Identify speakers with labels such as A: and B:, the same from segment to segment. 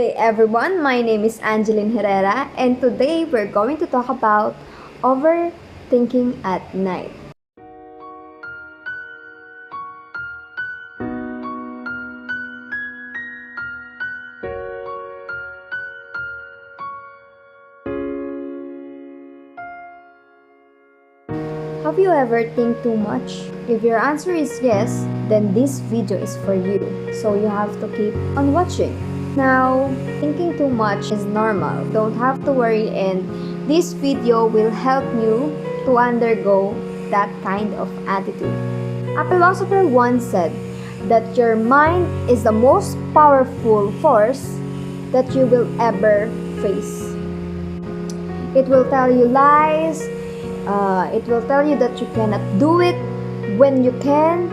A: day everyone, my name is Angeline Herrera and today we're going to talk about overthinking at night. Have you ever think too much? If your answer is yes, then this video is for you. So you have to keep on watching. Now, thinking too much is normal. Don't have to worry, and this video will help you to undergo that kind of attitude. A philosopher once said that your mind is the most powerful force that you will ever face. It will tell you lies. It will tell you that you cannot do it when you can.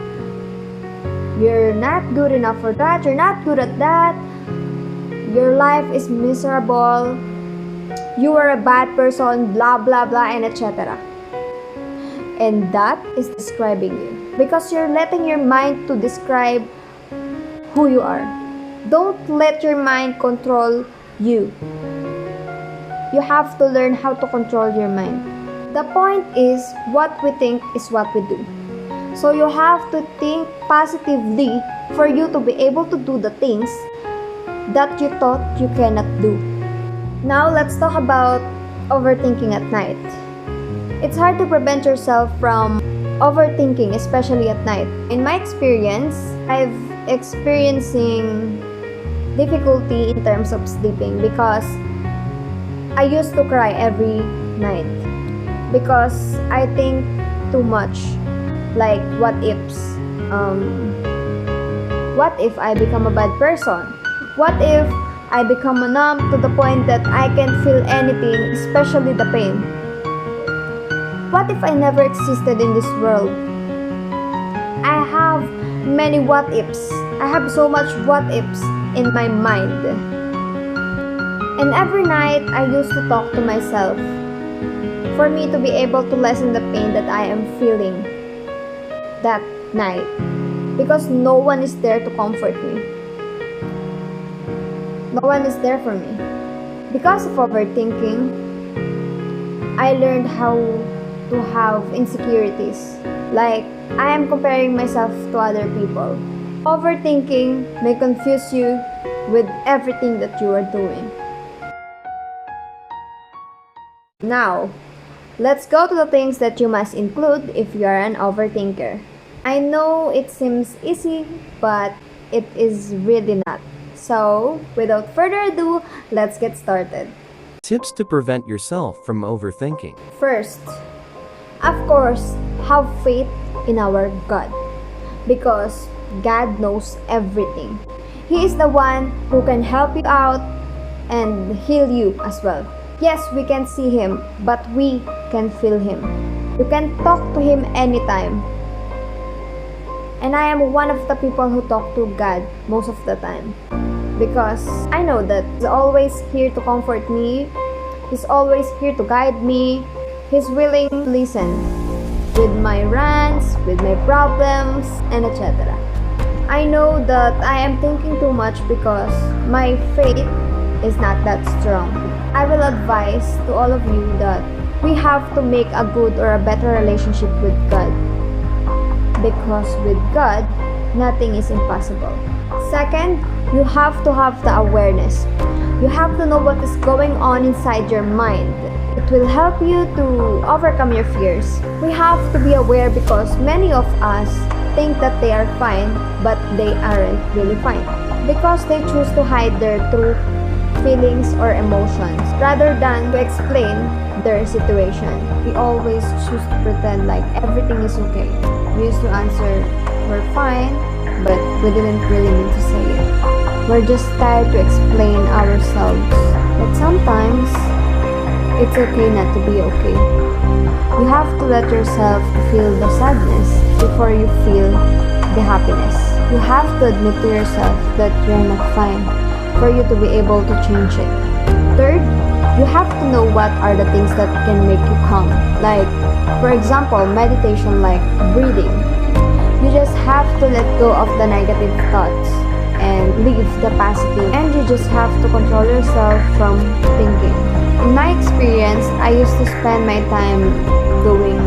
A: You're not good enough for that. You're not good at that. Your life is miserable. You are a bad person, blah blah blah, and etc. And that is describing you because you're letting your mind to describe who you are. Don't let your mind control you. You have to learn how to control your mind. The point is, what we think is what we do. So you have to think positively for you to be able to do the things that you thought you cannot do. Now let's talk about overthinking at night. It's hard to prevent yourself from overthinking, especially at night. In my experience, I've experiencing difficulty in terms of sleeping because I used to cry every night. Because I think too much, like what ifs. What if I become a bad person? What if I become a numb to the point that I can't feel anything, especially the pain? What if I never existed in this world? I have many what ifs. I have so much what ifs in my mind. And every night I used to talk to myself for me to be able to lessen the pain that I am feeling that night, because no one is there to comfort me. No one is there for me. Because of overthinking, I learned how to have insecurities. Like, I am comparing myself to other people. Overthinking may confuse you with everything that you are doing. Now, let's go to the things that you must include if you are an overthinker. I know it seems easy, but it is really not. So, without further ado, let's get started.
B: Tips to prevent yourself from overthinking.
A: First, of course, have faith in our God, because God knows everything. He is the one who can help you out and heal you as well. Yes, we can see Him, but we can feel Him. You can talk to Him anytime. And I am one of the people who talk to God most of the time. Because I know that He's always here to comfort me. He's always here to guide me. He's willing to listen with my rants, with my problems, and etc. I know that I am thinking too much because my faith is not that strong. I will advise to all of you that we have to make a good or a better relationship with God. Because with God, nothing is impossible. Second, you have to have the awareness. You have to know what is going on inside your mind. It will help you to overcome your fears. We have to be aware because many of us think that they are fine, but they aren't really fine. Because they choose to hide their true feelings or emotions rather than to explain their situation. We always choose to pretend like everything is okay. We used to answer, we're fine, but we didn't really mean to say it. We're just tired to explain ourselves. But sometimes, it's okay not to be okay. You have to let yourself feel the sadness before you feel the happiness. You have to admit to yourself that you're not fine for you to be able to change it. Third, you have to know what are the things that can make you calm. Like, for example, meditation, like breathing. You just have to let go of the negative thoughts and and leave the positive, and you just have to control yourself from thinking. In my experience, I used to spend my time doing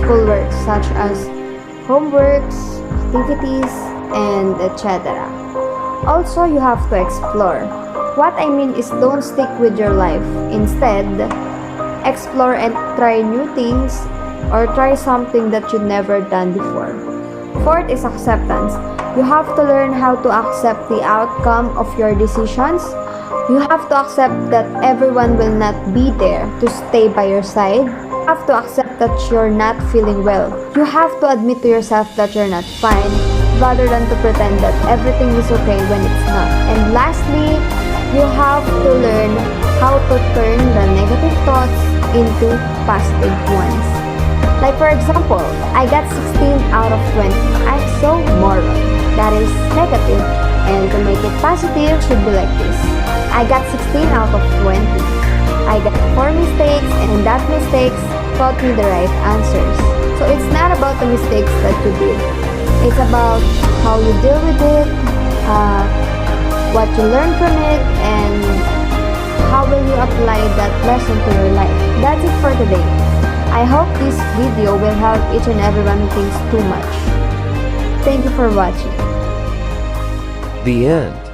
A: schoolwork such as homeworks, activities, and etc. Also, you have to explore. What I mean is don't stick with your life. Instead, explore and try new things or try something that you've never done before. Fourth is acceptance. You have to learn how to accept the outcome of your decisions. You have to accept that everyone will not be there to stay by your side. You have to accept that you're not feeling well. You have to admit to yourself that you're not fine rather than to pretend that everything is okay when it's not. And lastly, you have to learn how to turn the negative thoughts into positive ones. Like for example, I got 16 out of 20. I'm so moron. That is negative. And to make it positive should be like this. I got 16 out of 20. I got 4 mistakes and that mistakes taught me the right answers. So it's not about the mistakes that you did. It's about how you deal with it, what you learn from it, and how will you apply that lesson to your life. That's it for today. I hope this video will help each and everyone who thinks too much. Thank you for watching.
B: The end.